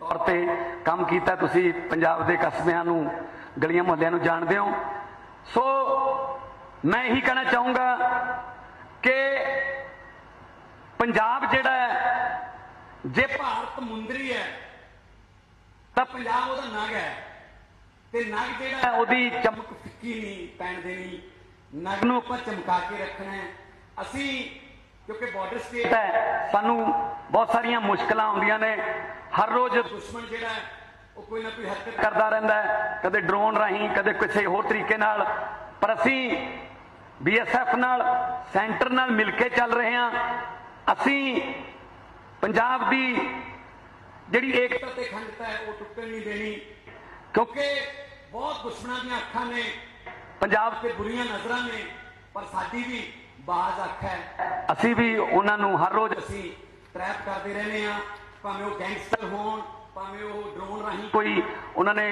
तौर पर काम किया। तुसी पंजाब के कस्बियां नूं गलियां मुहल्लियां नूं जाणदे हो। सो मैं यही कहना चाहूँगा कि पंजाब जिहड़ा है, जे भारत मुंदरी है तो पंजाब उहदा नग है, ते नग जिहड़ा है उहदी चमक फिक्की नहीं पैण देनी, नग नूं आपां चमका के रखना है। असीं क्योंकि बॉर्डर स्टेट है, सानू बहुत सारिया मुश्किल आउंदियां ने। हर रोज़ दुश्मन जिहड़ा है वो कोई ना कोई हरकत करता रहिंदा है, कदे ड्रोन राही, कदे किसी होर तरीके नाल। पर असीं BSF नाल सेंटर नाल मिल के चल रहे हैं। असीं पंजाब दी जिहड़ी एकता ते अखंडता है वो टुटन नहीं देनी, क्योंकि बहुत दुश्मनां दीयां अखां ने, पंजाब ते बुरियां नज़रां ने, पर साडी भी बाज अख है। असी भी उन्होंने हर रोज़ असी ट्रैप करते रहने हैं, भावें वो गैंगस्टर होण, भावें वो ड्रोन राही कोई उन्होंने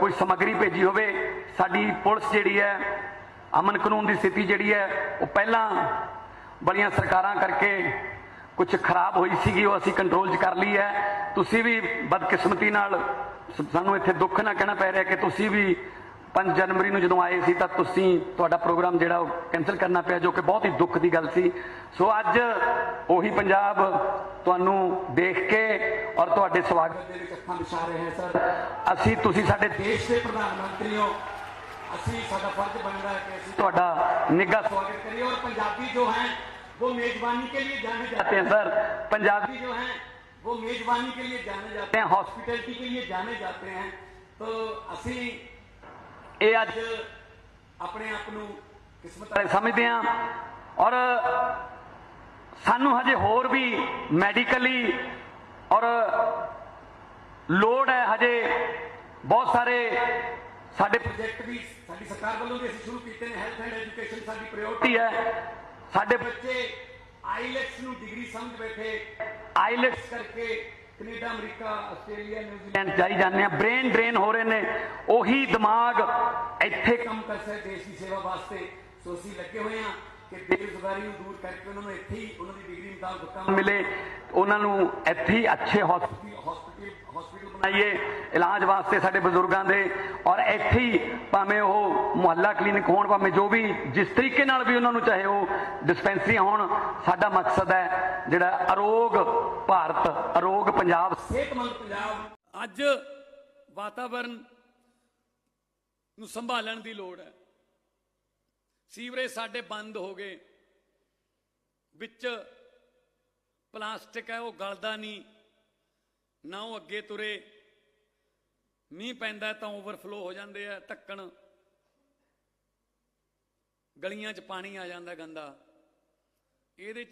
कोई समग्री भेजी होवे। साडी पुलिस जिहड़ी है, अमन कानून की स्थिति जिहड़ी है वो पहला बड़ियां सरकारां करके कुछ खराब हुई सी, वो असी कंट्रोल च कर ली है। तुसी भी बदकिस्मती नाल सानू इत्थे दुख ना कहना पै रहा कि तुसी भी 5 जनवरी ਨੂੰ ਜਦੋਂ ਆਏ ਸੀ ਤਾਂ ਤੁਸੀਂ ਤੁਹਾਡਾ ਪ੍ਰੋਗਰਾਮ ਜਿਹੜਾ ਉਹ ਕੈਂਸਲ ਕਰਨਾ ਪਿਆ, ਜੋ ਕਿ ਬਹੁਤ ਹੀ ਦੁੱਖ ਦੀ ਗੱਲ ਸੀ। ਸੋ ਅੱਜ ਉਹੀ ਪੰਜਾਬ ਤੁਹਾਨੂੰ ਦੇਖ ਕੇ ਔਰ ਤੁਹਾਡੇ ਸਵਾਗਤ ਦੇ ਵਿੱਚ ਅੱਖਾਂ ਵਿਛਾ ਰਹੇ ਹਾਂ। ਸਰ, ਅਸੀਂ ਤੁਸੀਂ ਸਾਡੇ ਦੇਸ਼ ਦੇ ਪ੍ਰਧਾਨ ਮੰਤਰੀ ਹੋ, ਅਸੀਂ ਸਾਡਾ ਫਰਜ਼ ਬਣਦਾ ਹੈ ਕਿ ਅਸੀਂ ਤੁਹਾਡਾ ਨਿੱਘਾ स्वागत करिए। और पंजाबी जो हैं वो मेजबानी के लिए जाने जाते हैं। सर, पंजाबी जो हैं वो मेजबानी के लिए जाने जाते हैं, हॉस्पिटैलिटी के लिए जाने जाते हैं। तो असी ये अज अपने आप नूं किस्मत वाले समझते हैं। और सानू हजे होर भी मैडिकली और लोड़ है, हजे बहुत सारे साडे प्रोजेक्ट भी साडी सरकार वालों भी असीं शुरू कीते ने। Health and education sari priority है। साडे बच्चे आईलैट्स नूं डिग्री समझ बैठे, आईलैट्स करके कनेडा, अमरीका, आस्ट्रेलिया, न्यूजीलैंड जाई जाने, ब्रेन ड्रेन हो रहे हैं। उही दिमाग इत्थे काम कर सके देश की सेवा वास्ते। सो असीं लगे हुए हैं कि बेरोजगारी नूं दूर करके उन्होंने इत्थे ही उन्होंने डिग्री मुताबिक काम मिले, उन्होंने इत्थे ही अच्छे हॉस्पिटल बनाइए इलाज वास्ते साडे बजुर्गों के। और इत्थे ही भावें वो मुहल्ला क्लीनिक होण, भावें जो भी जिस तरीके नाल भी उन्होंने चाहे वो डिस्पेंसरियां होण। साडा मकसद है जिहड़ा अरोग भारत, अरोग पंजाब, सेहतमंद पंजाब। अज वातावरण नूं संभालण दी लोड़ है। सीवरेज साडे बंद हो गए, विच प्लास्टिक है वो गलदा नहीं ना, वो अगे तुरे, मीह पैंदा तो ओवरफ्लो हो जाते हैं, ढक्कन गलियां च पानी आ जाता गंदा। ये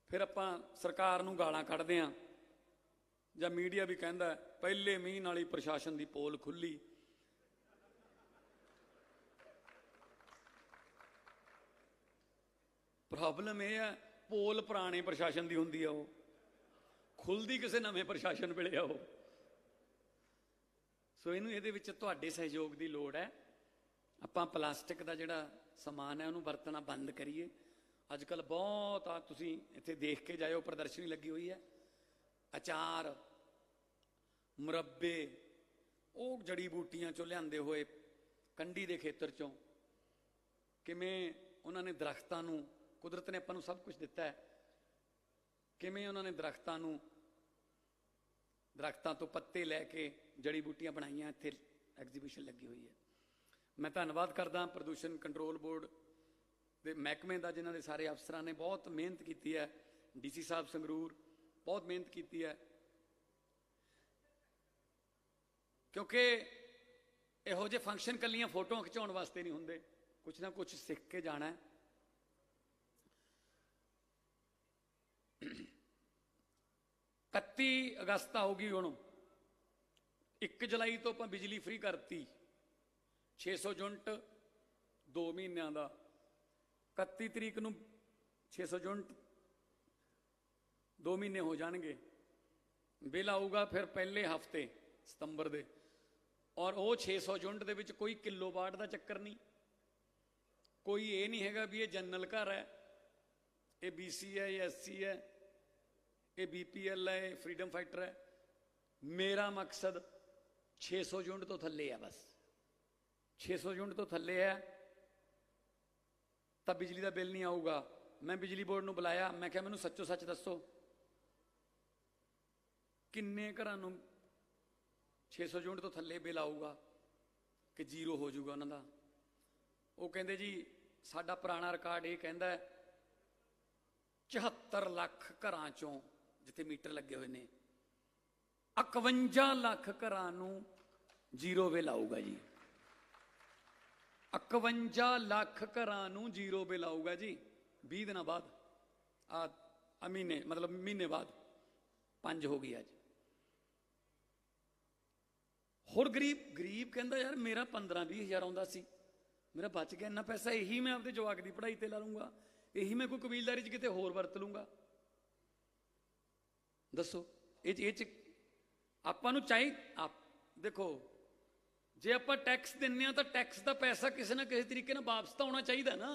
फिर आपां सरकार नूं गालां कढदे हां, जां मीडिया भी कहता है पहले मीह नाल ही प्रशासन की पोल खुली। प्रॉब्लम यह है पोल पुराने प्रशासन की होंदी है, वो खुलदी किसी नवे प्रशासन वेले आ। सो इनू ये तुहाडे सहयोग की लोड़ है। आपां प्लास्टिक का जिहड़ा समान है उन्होंने वरतना बंद करिए। अजकल बहुत तुसीं इत्थे देख के जाओ, प्रदर्शनी लगी हुई है, अचार, मुरब्बे, वो जड़ी बूटियां चों लिआंदे होए कंडी के खेतर चों, किवें उन्होंने दरख्तां नूं, कुदरत ने आपां नूं सब कुछ दिता है, किवें उन्होंने दरख्तां तो पत्ते लैके जड़ी बूटियां बनाईयां। इत्थे एग्जीबिशन लगी हुई है। मैं धन्नवाद करदा प्रदूषण कंट्रोल बोर्ड के महकमे का, जिन्हां दे सारे अफसरां ने बहुत मेहनत की है। DC साहब संगरूर बहुत मेहनत की है, क्योंकि इहो जे फंक्शन कलियां फोटो खिचाउण वास्ते नहीं हुंदे, कुछ ना कुछ सीख के जाना है। 31 अगस्त होगी हुण, 1 जुलाई तो आपां बिजली फ्री करती, 600 यूनिट 2 महीनों का। 31 तरीक नूं 600 यूनिट 2 महीने हो जाएंगे। बिल आऊगा फिर पहले हफ्ते सितंबर दे, और वो 600 यूनिट दे विच कोई किलोवाट का चक्कर नहीं, कोई ये नहीं हैगा भी ये जनरल घर है, ये BC है, ये SC है, ये BPL है, ये फ्रीडम फाइटर है। मेरा मकसद 600 यूनिट तो थले है, बस 600 यूनिट तो थले है तब बिजली का बिल नहीं आऊगा। मैं बिजली बोर्ड ਨੂੰ बुलाया, मैं क्या मैनू सच्चो सच दसो किन्ने घरां ਨੂੰ 600 यूनिट तो थले बिल आऊगा कि जीरो हो जाऊगा उन्हों का। वो कहते जी साडा पुराना रिकॉर्ड ये कहता है 74 लाख घरां चों जिथे मीटर लगे हुए ने 51 लाख घरां नूं जीरो बिल आऊगा जी। 51 लाख घरां नूं जीरो बिल आऊगा जी 20 दिन बाद, आ महीने मतलब महीने बाद 5 हो गई अज। होर गरीब कहता यार मेरा 15-20 हज़ार आउंदा सी, मेरा बच गया इन्ना पैसा, यही मैं अपने जवाक की पढ़ाई ते ला लूंगा, यही मैं कोई कबीलदारी च किते होर वरत लूंगा। दसो ये आपां नूं चाहिए देखो जे आपां टैक्स दिन्ने तो टैक्स का पैसा किसी ना किसी तरीके नाल वापस तो आना चाहिए ना,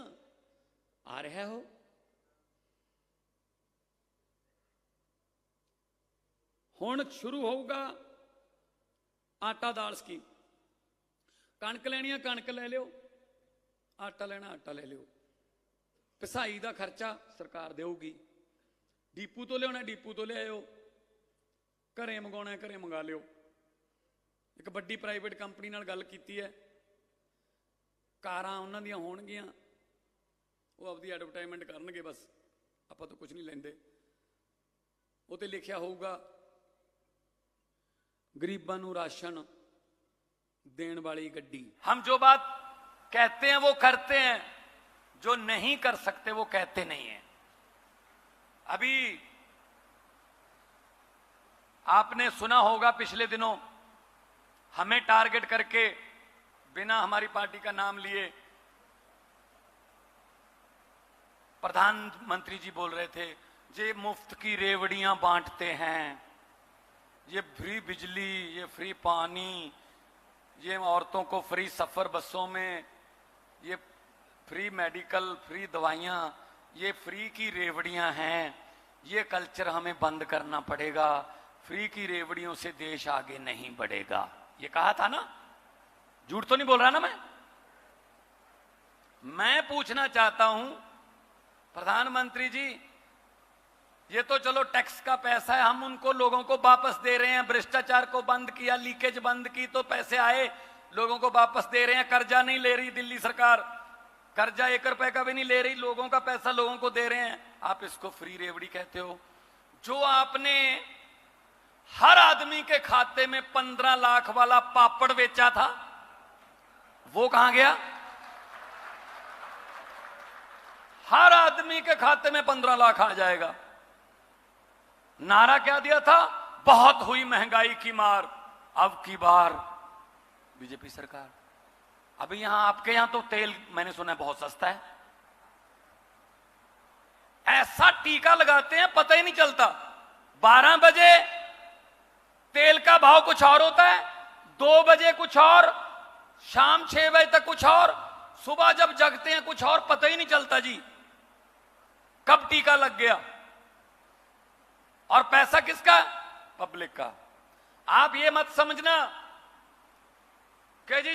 आ रहा हो। हुण शुरू होगा आटा दाल स्कीम, कणक लैनी है कणक ले लियो, आटा लेना आटा ले लियो, पिसाई का खर्चा सरकार देगी, डीपू तो लिया डीपू तो लियाओ, घरें मंगाना घरें मंगा लियो। एक बड़ी प्राइवेट कंपनी नाल गल कीती है, कारां उन्हां दियां होणगियां, वो अपनी एडवरटाइजमेंट करनगे, बस आपां तो कुछ नहीं लेंदे। वो ते लिखिया होऊगा गरीबां नूं राशन देण वाली गड्डी। हम जो बात कहते हैं वो करते हैं, जो नहीं कर सकते वो कहते नहीं है। अभी आपने सुना होगा पिछले दिनों हमें टारगेट करके बिना हमारी पार्टी का नाम लिए प्रधानमंत्री जी बोल रहे थे ये मुफ्त की रेवड़ियां बांटते हैं, ये फ्री बिजली, ये फ्री पानी, ये औरतों को फ्री सफर बसों में, ये फ्री मेडिकल, फ्री दवाइयां, ये फ्री की रेवड़ियां हैं, ये कल्चर हमें बंद करना पड़ेगा, फ्री की रेवड़ियों से देश आगे नहीं बढ़ेगा। ये कहा था ना, झूठ तो नहीं बोल रहा ना मैं पूछना चाहता हूं प्रधानमंत्री जी, ये तो चलो टैक्स का पैसा है, हम उनको लोगों को वापस दे रहे हैं, भ्रष्टाचार को बंद किया, लीकेज बंद की तो पैसे आए, लोगों को वापस दे रहे हैं, कर्जा नहीं ले रही दिल्ली सरकार, कर्जा 1 रुपए का भी नहीं ले रही, लोगों का पैसा लोगों को दे रहे हैं, आप इसको फ्री रेवड़ी कहते हो। जो आपने हर आदमी के खाते में 15 लाख वाला पापड़ बेचा था वो कहां गया? हर आदमी के खाते में 15 लाख आ जाएगा। नारा क्या दिया था? बहुत हुई महंगाई की मार, अब की बार बीजेपी सरकार। अभी यहां आपके यहां तो तेल मैंने सुना है बहुत सस्ता है, ऐसा टीका लगाते हैं पता ही नहीं चलता। 12 बजे तेल का भाव कुछ और होता है, 2 बजे कुछ और, शाम 6 बजे तक कुछ और, सुबह जब जगते हैं कुछ और, पता ही नहीं चलता जी कब टीका लग गया। और पैसा किसका? पब्लिक का। आप ये मत समझना कि जी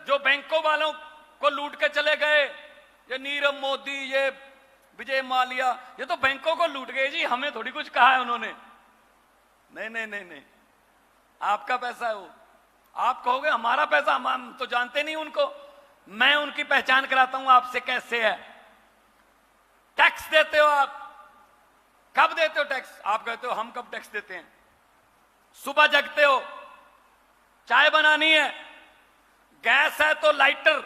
जो बैंकों वालों को लूट के चले गए, ये नीरव मोदी, ये विजय माल्या, ये तो बैंकों को लूट गए जी, हमें थोड़ी कुछ कहा है उन्होंने। नहीं नहीं नहीं नहीं, आपका पैसा है वो। आप कहोगे हमारा पैसा, हम तो जानते नहीं उनको। मैं उनकी पहचान कराता हूं आपसे कैसे है। टैक्स देते हो आप, कब देते हो टैक्स? आप कहते हो हम कब टैक्स देते हैं? सुबह जगते हो, चाय बनानी है, गैस है तो लाइटर,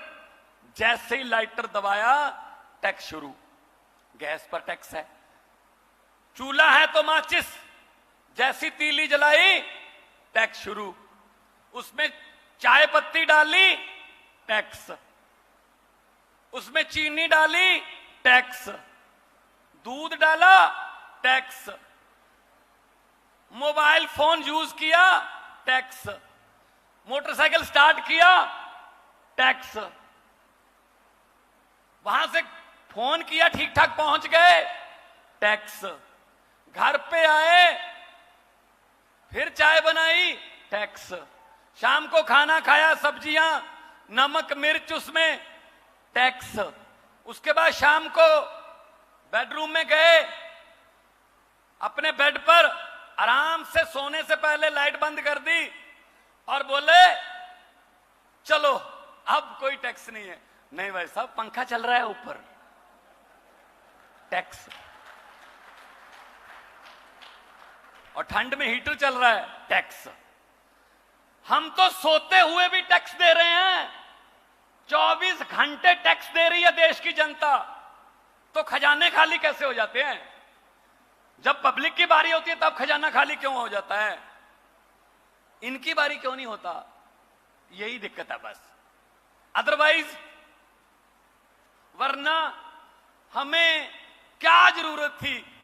जैसे ही लाइटर दबाया टैक्स शुरू, गैस पर टैक्स है। चूल्हा है तो माचिस, जैसी तीली जलाई टैक्स शुरू, उसमें चाय पत्ती डाली टैक्स, उसमें चीनी डाली टैक्स, दूध डाला टैक्स, मोबाइल फोन यूज किया टैक्स, मोटरसाइकिल स्टार्ट किया टैक्स, वहां से फोन किया ठीक ठाक पहुंच गए टैक्स, घर पे आए फिर चाय बनाई, टैक्स। शाम को खाना खाया, सब्जियां, नमक मिर्च उसमें, टैक्स। उसके बाद शाम को बेडरूम में गए, अपने बेड पर आराम से सोने से पहले लाइट बंद कर दी और बोले चलो अब कोई टैक्स नहीं है। नहीं भाई साहब, पंखा चल रहा है ऊपर, टैक्स। और ठंड में हीटर चल रहा है, टैक्स। हम तो सोते हुए भी टैक्स दे रहे हैं। 24 घंटे टैक्स दे रही है देश की जनता, तो खजाने खाली कैसे हो जाते हैं? जब पब्लिक की बारी होती है तब खजाना खाली क्यों हो जाता है? इनकी बारी क्यों नहीं होता? यही दिक्कत है बस। अदरवाइज, वरना हमें क्या जरूरत थी